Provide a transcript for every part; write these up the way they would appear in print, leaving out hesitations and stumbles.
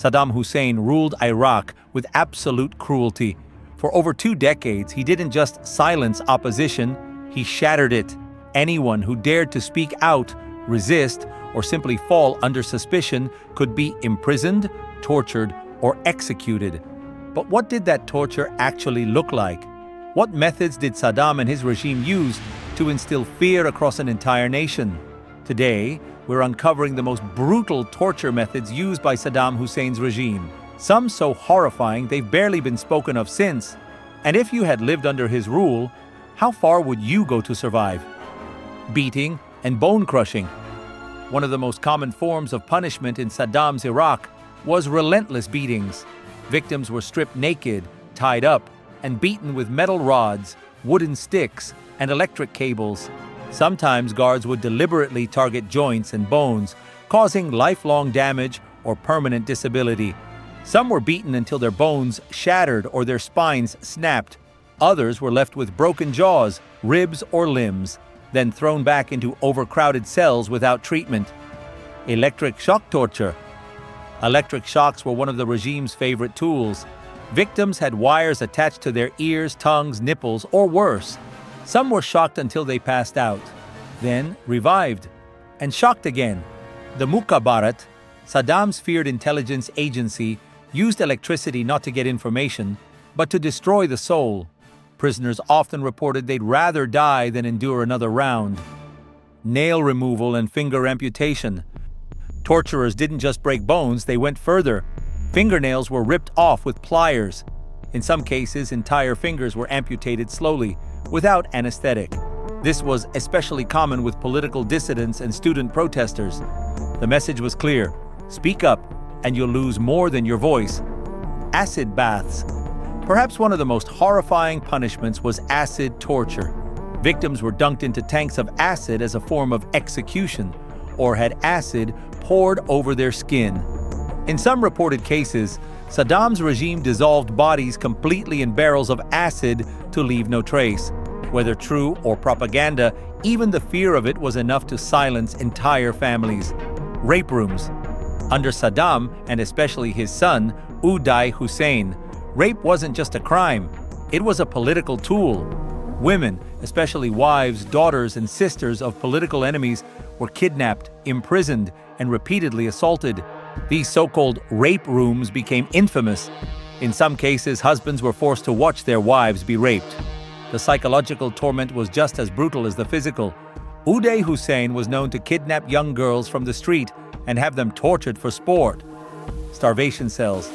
Saddam Hussein ruled Iraq with absolute cruelty. For over 2 decades, he didn't just silence opposition, he shattered it. Anyone who dared to speak out, resist, or simply fall under suspicion could be imprisoned, tortured, or executed. But what did that torture actually look like? What methods did Saddam and his regime use to instill fear across an entire nation? Today, we're uncovering the most brutal torture methods used by Saddam Hussein's regime. Some so horrifying they've barely been spoken of since. And if you had lived under his rule, how far would you go to survive? Beating and bone crushing. One of the most common forms of punishment in Saddam's Iraq was relentless beatings. Victims were stripped naked, tied up, and beaten with metal rods, wooden sticks, and electric cables. Sometimes guards would deliberately target joints and bones, causing lifelong damage or permanent disability. Some were beaten until their bones shattered or their spines snapped. Others were left with broken jaws, ribs, or limbs, then thrown back into overcrowded cells without treatment. Electric shock torture. Electric shocks were one of the regime's favorite tools. Victims had wires attached to their ears, tongues, nipples, or worse. Some were shocked until they passed out, then revived, and shocked again. The Mukhabarat, Saddam's feared intelligence agency, used electricity not to get information, but to destroy the soul. Prisoners often reported they'd rather die than endure another round. Nail removal and finger amputation. Torturers didn't just break bones, they went further. Fingernails were ripped off with pliers. In some cases, entire fingers were amputated slowly, without anesthetic. This was especially common with political dissidents and student protesters. The message was clear: speak up, and you'll lose more than your voice. Acid baths. Perhaps one of the most horrifying punishments was acid torture. Victims were dunked into tanks of acid as a form of execution, or had acid poured over their skin. In some reported cases, Saddam's regime dissolved bodies completely in barrels of acid to leave no trace. Whether true or propaganda, even the fear of it was enough to silence entire families. Rape rooms. Under Saddam, and especially his son, Uday Hussein, rape wasn't just a crime, it was a political tool. Women, especially wives, daughters, and sisters of political enemies, were kidnapped, imprisoned, and repeatedly assaulted. These so-called rape rooms became infamous. In some cases, husbands were forced to watch their wives be raped. The psychological torment was just as brutal as the physical. Uday Hussein was known to kidnap young girls from the street and have them tortured for sport. Starvation cells.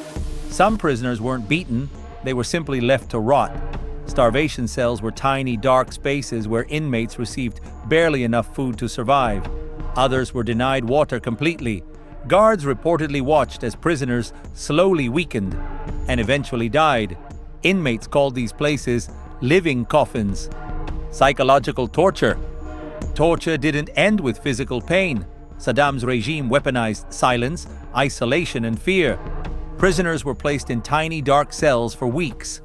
Some prisoners weren't beaten, they were simply left to rot. Starvation cells were tiny, dark spaces where inmates received barely enough food to survive. Others were denied water completely. Guards reportedly watched as prisoners slowly weakened and eventually died. Inmates called these places living coffins. Psychological torture. Torture didn't end with physical pain. Saddam's regime weaponized silence, isolation, and fear. Prisoners were placed in tiny, dark cells for weeks,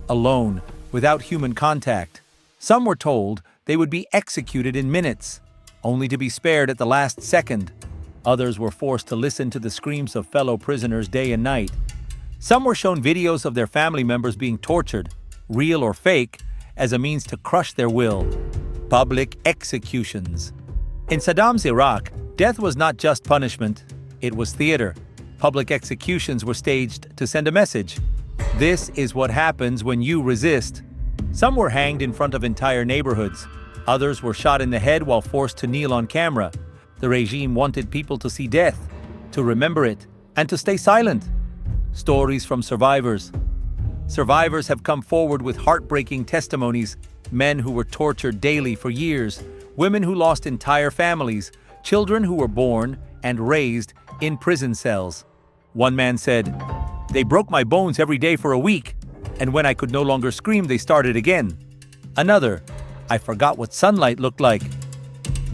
alone, without human contact. Some were told they would be executed in minutes, only to be spared at the last second. Others were forced to listen to the screams of fellow prisoners day and night. Some were shown videos of their family members being tortured, real or fake, as a means to crush their will. Public executions. In Saddam's Iraq, death was not just punishment, it was theater. Public executions were staged to send a message. This is what happens when you resist. Some were hanged in front of entire neighborhoods. Others were shot in the head while forced to kneel on camera. The regime wanted people to see death, to remember it, and to stay silent. Stories from survivors. Survivors have come forward with heartbreaking testimonies. Men who were tortured daily for years, women who lost entire families, children who were born and raised in prison cells. One man said, "They broke my bones every day for a week, and when I could no longer scream, they started again." Another, "I forgot what sunlight looked like."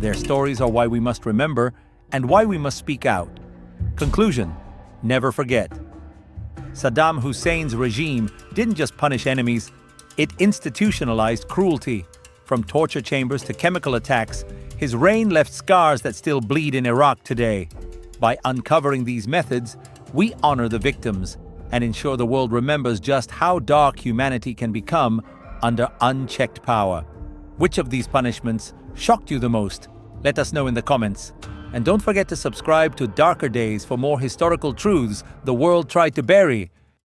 Their stories are why we must remember and why we must speak out. Conclusion: never forget. Saddam Hussein's regime didn't just punish enemies, it institutionalized cruelty. From torture chambers to chemical attacks, his reign left scars that still bleed in Iraq today. By uncovering these methods, we honor the victims and ensure the world remembers just how dark humanity can become under unchecked power. Which of these punishments shocked you the most? Let us know in the comments. And don't forget to subscribe to Darker Days for more historical truths the world tried to bury.